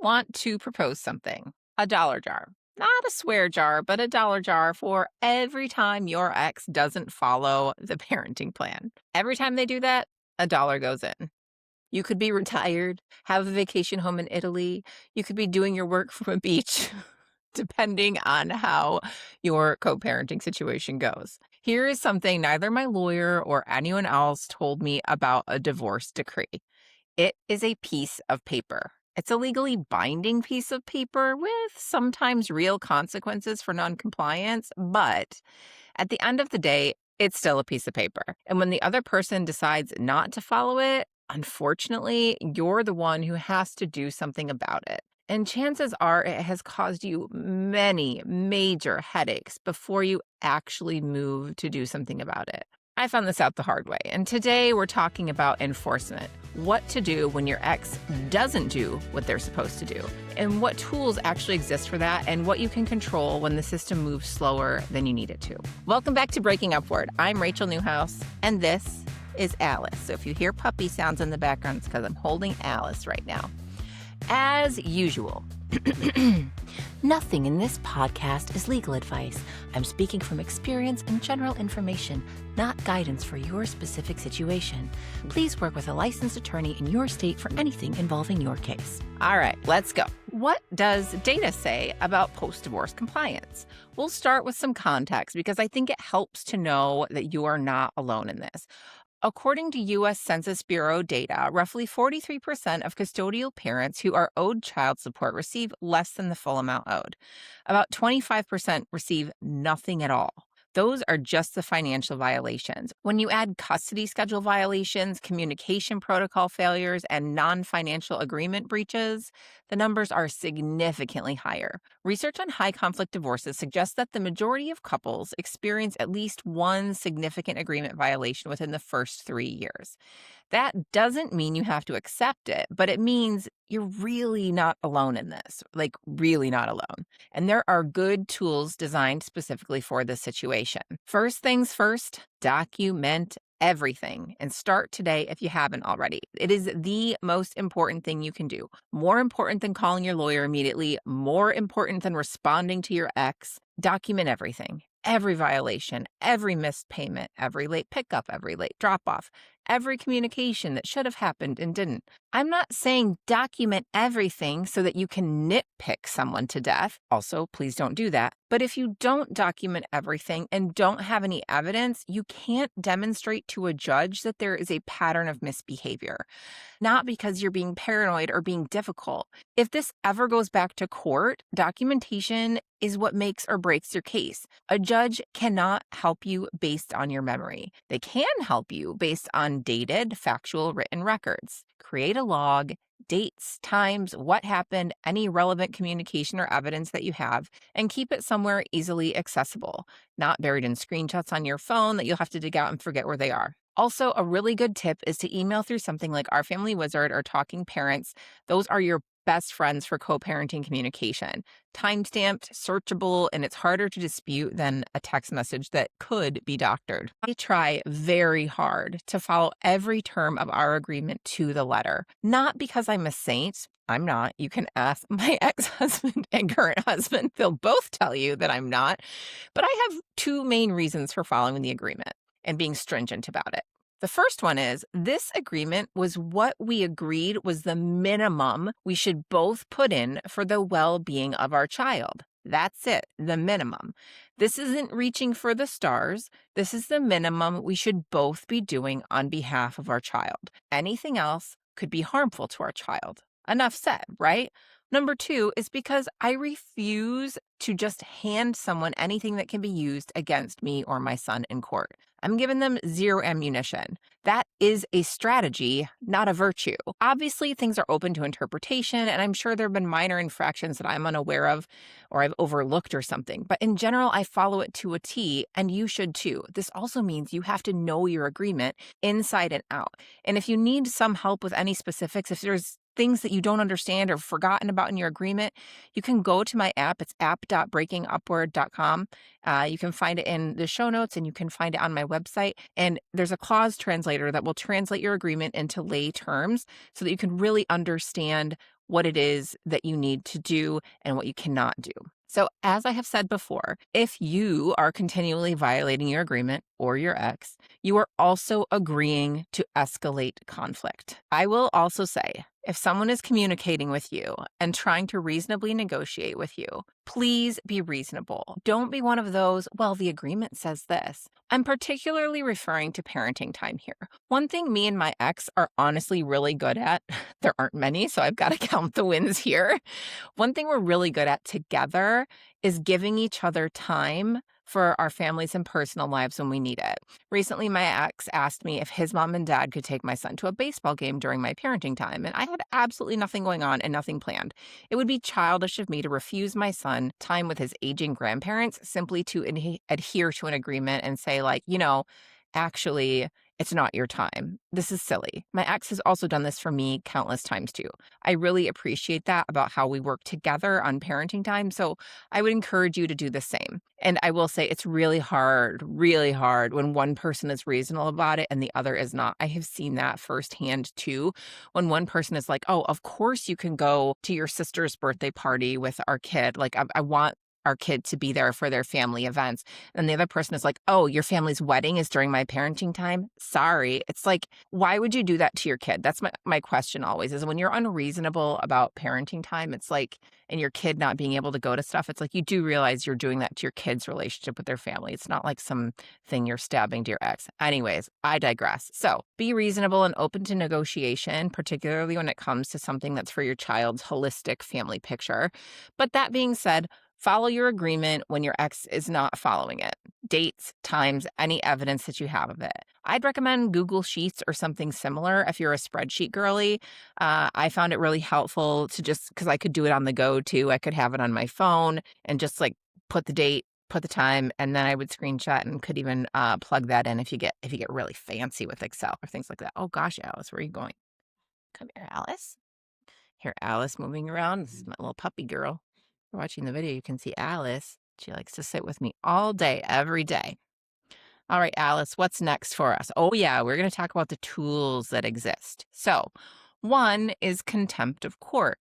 want to propose something, a dollar jar. Not a swear jar, but a dollar jar for every time your ex doesn't follow the parenting plan. Every time they do that, a dollar goes in. You could be retired, have a vacation home in Italy. You could be doing your work from a beach, depending on how your co parenting situation goes. Here is something neither my lawyer or anyone else told me about a divorce decree. It is a piece of paper. It's a legally binding piece of paper with sometimes real consequences for noncompliance, but at the end of the day, it's still a piece of paper. And when the other person decides not to follow it, unfortunately, you're the one who has to do something about it. And chances are it has caused you many major headaches before you actually move to do something about it. I found this out the hard way, and today we're talking about enforcement. What to do when your ex doesn't do what they're supposed to do, and what tools actually exist for that, and what you can control when the system moves slower than you need it to. Welcome back to Breaking Upward. I'm Rachel Newhouse, and this is Alice. So if you hear puppy sounds in the background, it's because I'm holding Alice right now. As usual, nothing in this podcast is legal advice. I'm speaking from experience and general information, not guidance for your specific situation. Please work with a licensed attorney in your state for anything involving your case. All right, let's go. What does data say about post-divorce compliance? We'll start with some context because I think it helps to know that you are not alone in this. According to U.S. Census Bureau data, roughly 43% of custodial parents who are owed child support receive less than the full amount owed. About 25% receive nothing at all. Those are just the financial violations. When you add custody schedule violations, communication protocol failures, and non-financial agreement breaches, the numbers are significantly higher. Research on high-conflict divorces suggests that the majority of couples experience at least one significant agreement violation within the first 3 years. That doesn't mean you have to accept it, but it means you're really not alone in this, like really not alone. And there are good tools designed specifically for this situation. First things first, document everything and start today if you haven't already. It is the most important thing you can do. More important than calling your lawyer immediately, more important than responding to your ex. Document everything. Every violation, every missed payment, every late pickup, every late drop off, every communication that should have happened and didn't. I'm not saying document everything so that you can nitpick someone to death. Also, please don't do that. But if you don't document everything and don't have any evidence, you can't demonstrate to a judge that there is a pattern of misbehavior. Not because you're being paranoid or being difficult. If this ever goes back to court, documentation is what makes or breaks your case. A judge cannot help you based on your memory. They can help you based on dated, factual, written records. Create a log, dates, times, what happened, any relevant communication or evidence that you have, and keep it somewhere easily accessible, not buried in screenshots on your phone that you'll have to dig out and forget where they are. Also, a really good tip is to email through something like Our Family Wizard or Talking Parents. Those are your best friends for co-parenting communication. Time-stamped, searchable, and it's harder to dispute than a text message that could be doctored. I try very hard to follow every term of our agreement to the letter. Not because I'm a saint. I'm not. You can ask my ex-husband and current husband. They'll both tell you that I'm not. But I have two main reasons for following the agreement and being stringent about it. The first one is this agreement was what we agreed was the minimum we should both put in for the well-being of our child. That's it, the minimum. This isn't reaching for the stars. This is the minimum we should both be doing on behalf of our child. Anything else could be harmful to our child. Enough said, right? Number two is because I refuse to just hand someone anything that can be used against me or my son in court. I'm giving them zero ammunition. That is a strategy, not a virtue. Obviously, things are open to interpretation, and I'm sure there have been minor infractions that I'm unaware of or I've overlooked or something. But in general, I follow it to a T, and you should too. This also means you have to know your agreement inside and out. And if you need some help with any specifics, if there's things that you don't understand or forgotten about in your agreement, you can go to my app. It's app.breakingupward.com. You can find it in the show notes and you can find it on my website. And there's a clause translator that will translate your agreement into lay terms so that you can really understand what it is that you need to do and what you cannot do. So, as I have said before, if you are continually violating your agreement or your ex, you are also agreeing to escalate conflict. I will also say, if someone is communicating with you and trying to reasonably negotiate with you, please be reasonable. Don't be one of those, well, the agreement says this. I'm particularly referring to parenting time here. One thing me and my ex are honestly really good at, there aren't many, so I've got to count the wins here. One thing we're really good at together is giving each other time for our families and personal lives when we need it. Recently, my ex asked me if his mom and dad could take my son to a baseball game during my parenting time, and I had absolutely nothing going on and nothing planned. It would be childish of me to refuse my son time with his aging grandparents simply to adhere to an agreement and say, like, actually, it's not your time. This is silly. My ex has also done this for me countless times too. I really appreciate that about how we work together on parenting time. So I would encourage you to do the same. And I will say it's really hard when one person is reasonable about it and the other is not. I have seen that firsthand too. When one person is like, oh, of course you can go to your sister's birthday party with our kid. Like, I want our kid to be there for their family events. And the other person is like, oh, your family's wedding is during my parenting time. Sorry. It's like, why would you do that to your kid? That's my question always is when you're unreasonable about parenting time, it's like, and your kid not being able to go to stuff, it's like you do realize you're doing that to your kid's relationship with their family. It's not like some thing you're stabbing to your ex. Anyways, I digress. So be reasonable and open to negotiation, particularly when it comes to something that's for your child's holistic family picture. But that being said, follow your agreement when your ex is not following it. Dates, times, any evidence that you have of it. I'd recommend Google Sheets or something similar if you're a spreadsheet girly. I found it really helpful to just because I could do it on the go too. I could have it on my phone and just like put the date, put the time, and then I would screenshot and could even plug that in if you get really fancy with Excel or things like that. Oh gosh, Alice, where are you going? Come here, Alice. Here, Alice moving around. This is my little puppy girl. You're watching the video, you can see Alice. She likes to sit with me all day, every day. All right, Alice, what's next for us? Oh, yeah, we're going to talk about the tools that exist. So, one is contempt of court.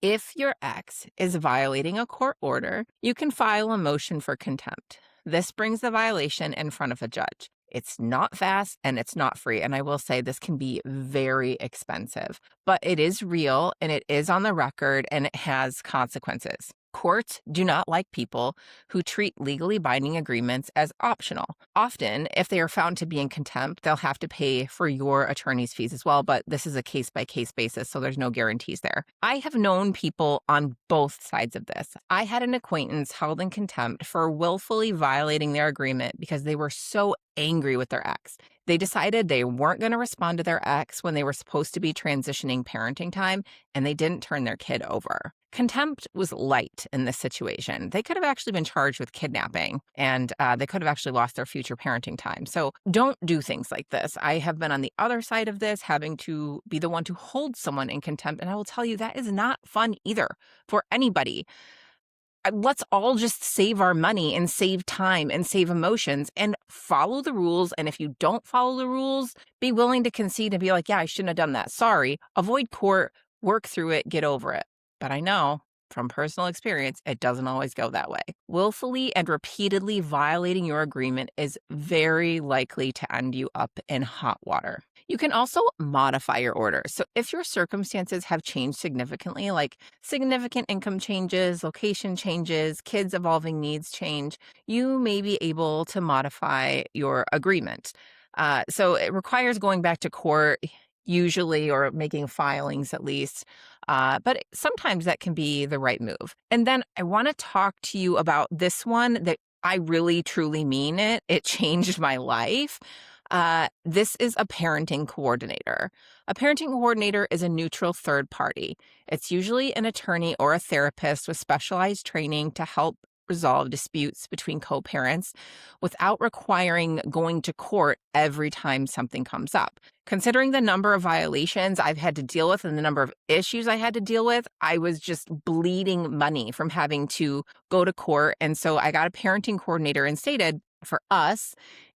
If your ex is violating a court order, you can file a motion for contempt. This brings the violation in front of a judge. It's not fast and it's not free. And I will say this can be very expensive, but it is real and it is on the record and it has consequences. Courts do not like people who treat legally binding agreements as optional. Often, if they are found to be in contempt, they'll have to pay for your attorney's fees as well, but this is a case-by-case basis, so there's no guarantees there. I have known people on both sides of this. I had an acquaintance held in contempt for willfully violating their agreement because they were so angry with their ex. They decided they weren't going to respond to their ex when they were supposed to be transitioning parenting time, and they didn't turn their kid over. Contempt was light in this situation. They could have actually been charged with kidnapping, and they could have actually lost their future parenting time. So don't do things like this. I have been on the other side of this, having to be the one to hold someone in contempt, and I will tell you that is not fun either for anybody. Let's all just save our money and save time and save emotions and follow the rules. And if you don't follow the rules, be willing to concede and be like, yeah, I shouldn't have done that. Sorry. Avoid court, work through it, get over it. But I know from personal experience, it doesn't always go that way. Willfully and repeatedly violating your agreement is very likely to end you up in hot water. You can also modify your order. So if your circumstances have changed significantly, like significant income changes, location changes, kids' evolving needs change, you may be able to modify your agreement. So it requires going back to court usually, or making filings at least. But sometimes that can be the right move. And then I want to talk to you about this one that I really, truly mean it. It changed my life. This is a parenting coordinator. A parenting coordinator is a neutral third party. It's usually an attorney or a therapist with specialized training to help resolve disputes between co-parents without requiring going to court every time something comes up. Considering the number of violations I've had to deal with and the number of issues I had to deal with, I was just bleeding money from having to go to court. And so I got a parenting coordinator and stated, for us,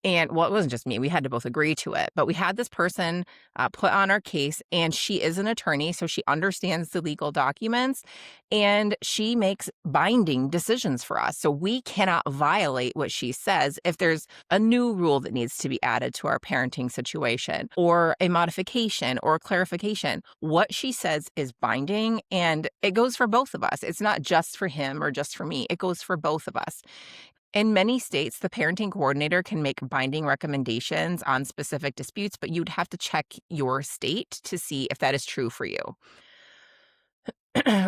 And well, it wasn't just me. We had to both agree to it. But we had this person put on our case, and she is an attorney. So she understands the legal documents and she makes binding decisions for us. So we cannot violate what she says if there's a new rule that needs to be added to our parenting situation or a modification or clarification. What she says is binding and it goes for both of us. It's not just for him or just for me, it goes for both of us. In many states, the parenting coordinator can make binding recommendations on specific disputes, but you'd have to check your state to see if that is true for you.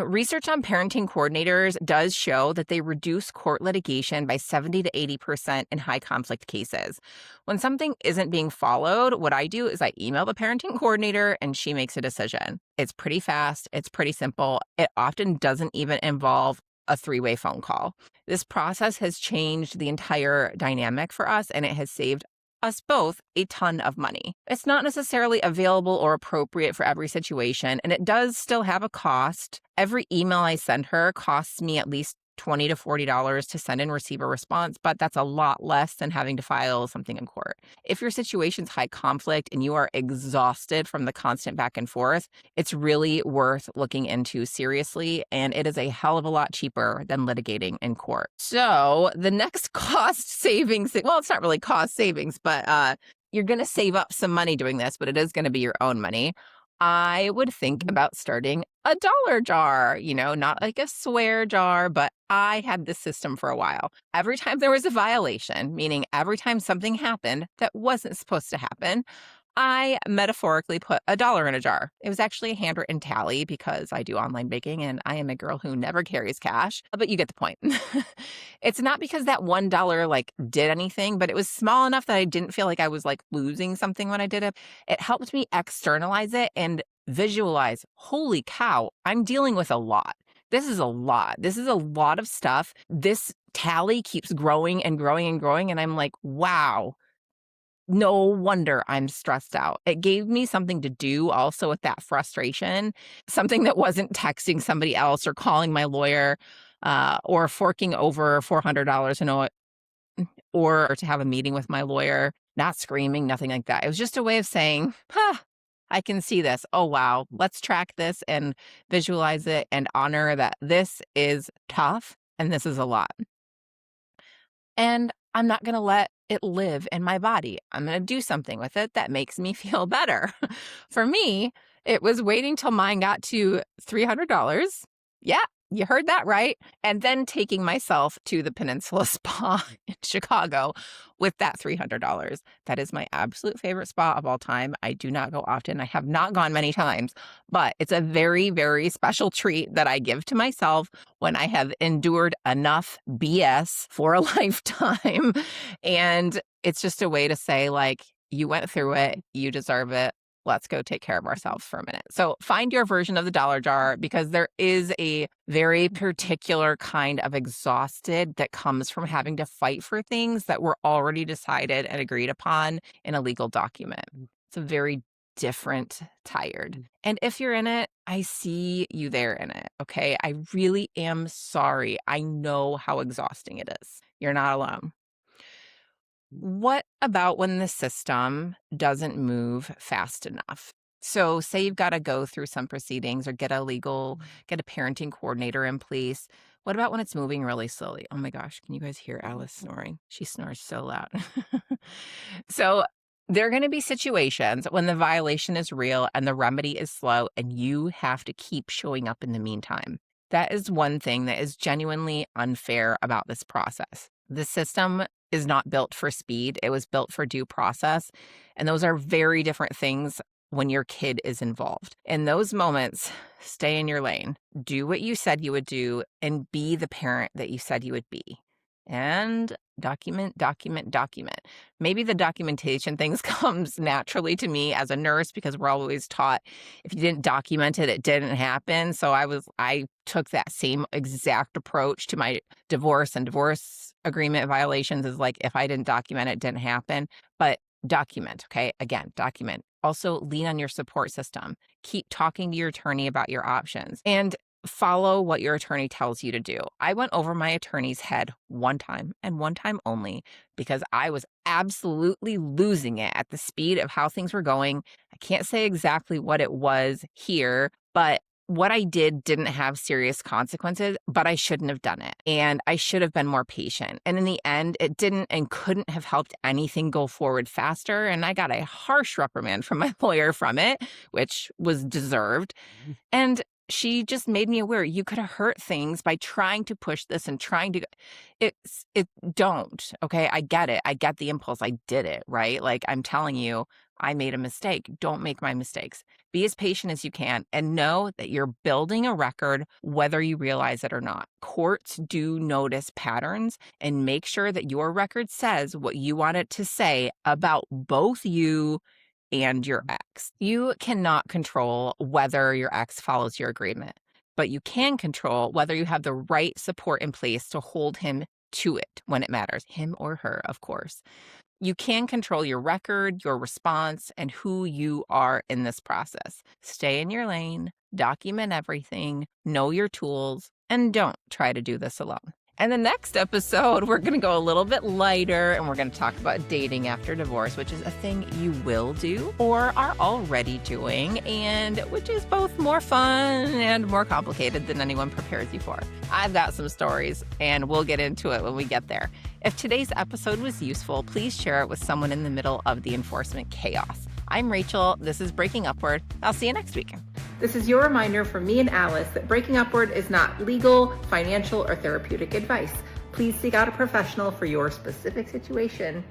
Research on parenting coordinators does show that they reduce court litigation by 70 to 80% in high conflict cases. When something isn't being followed, what I do is I email the parenting coordinator and she makes a decision. It's pretty fast, it's pretty simple. It often doesn't even involve a three-way phone call. This process has changed the entire dynamic for us, and it has saved us both a ton of money. It's not necessarily available or appropriate for every situation, and it does still have a cost. Every email I send her costs me at least $20 to $40 to send and receive a response, but that's a lot less than having to file something in court. If your situation's high conflict and you are exhausted from the constant back and forth, it's really worth looking into seriously, and it is a hell of a lot cheaper than litigating in court. So the next cost savings, well, it's not really cost savings, but you're going to save up some money doing this, but it is going to be your own money. I would think about starting a dollar jar, not like a swear jar, but I had this system for a while. Every time there was a violation, meaning every time something happened that wasn't supposed to happen, I metaphorically put a dollar in a jar. It was actually a handwritten tally because I do online baking and I am a girl who never carries cash, but you get the point. It's not because that $1 did anything, but it was small enough that I didn't feel like I was losing something when I did it. It helped me externalize it and visualize, holy cow, I'm dealing with a lot. This is a lot. This is a lot of stuff. This tally keeps growing and growing and growing. And I'm like, wow. No wonder I'm stressed out. It gave me something to do also with that frustration, something that wasn't texting somebody else or calling my lawyer or forking over $400 or to have a meeting with my lawyer, not screaming, nothing like that. It was just a way of saying, I can see this. Oh, wow. Let's track this and visualize it and honor that this is tough and this is a lot. And I'm not going to let it live in my body. I'm going to do something with it that makes me feel better. For me, it was waiting till mine got to $300. Yeah, you heard that right. And then taking myself to the Peninsula Spa in Chicago with that $300. That is my absolute favorite spa of all time. I do not go often. I have not gone many times, but it's a very, very special treat that I give to myself when I have endured enough BS for a lifetime. And it's just a way to say, you went through it, you deserve it. Let's go take care of ourselves for a minute. So find your version of the dollar jar because there is a very particular kind of exhausted that comes from having to fight for things that were already decided and agreed upon in a legal document. It's a very different tired. And if you're in it, I see you there in it. Okay. I really am sorry. I know how exhausting it is. You're not alone. What about when the system doesn't move fast enough? So say you've got to go through some proceedings or get a parenting coordinator in place. What about when it's moving really slowly? Oh my gosh, can you guys hear Alice snoring? She snores so loud. So there are going to be situations when the violation is real and the remedy is slow and you have to keep showing up in the meantime. That is one thing that is genuinely unfair about this process. The system is not built for speed. It was built for due process. And those are very different things when your kid is involved. In those moments, stay in your lane. Do what you said you would do and be the parent that you said you would be. And document. Maybe the documentation things comes naturally to me as a nurse because we're always taught if you didn't document it, it didn't happen. So I took that same exact approach to my divorce and divorce agreement violations is if I didn't document it, it didn't happen. But document, okay? Again, document. Also lean on your support system. Keep talking to your attorney about your options. And follow what your attorney tells you to do. I went over my attorney's head one time and one time only because I was absolutely losing it at the speed of how things were going. I can't say exactly what it was here, but what I did didn't have serious consequences, but I shouldn't have done it. And I should have been more patient. And in the end, it didn't and couldn't have helped anything go forward faster. And I got a harsh reprimand from my lawyer from it, which was deserved. And she just made me aware you could have hurt things by trying to push this and trying to don't. Okay, I get it. I get the impulse. I did it, right? Like, I'm telling you, I made a mistake. Don't make my mistakes. Be as patient as you can and know that you're building a record whether you realize it or not. Courts do notice patterns and make sure that your record says what you want it to say about both you and your ex. You cannot control whether your ex follows your agreement, but you can control whether you have the right support in place to hold him to it when it matters, him or her, of course. You can control your record, your response, and who you are in this process. Stay in your lane, document everything, know your tools, and don't try to do this alone. And the next episode, we're going to go a little bit lighter and we're going to talk about dating after divorce, which is a thing you will do or are already doing, and which is both more fun and more complicated than anyone prepares you for. I've got some stories and we'll get into it when we get there. If today's episode was useful, please share it with someone in the middle of the enforcement chaos. I'm Rachel. This is Breaking Upward. I'll see you next week. This is your reminder from me and Alice that Breaking Upward is not legal, financial, or therapeutic advice. Please seek out a professional for your specific situation.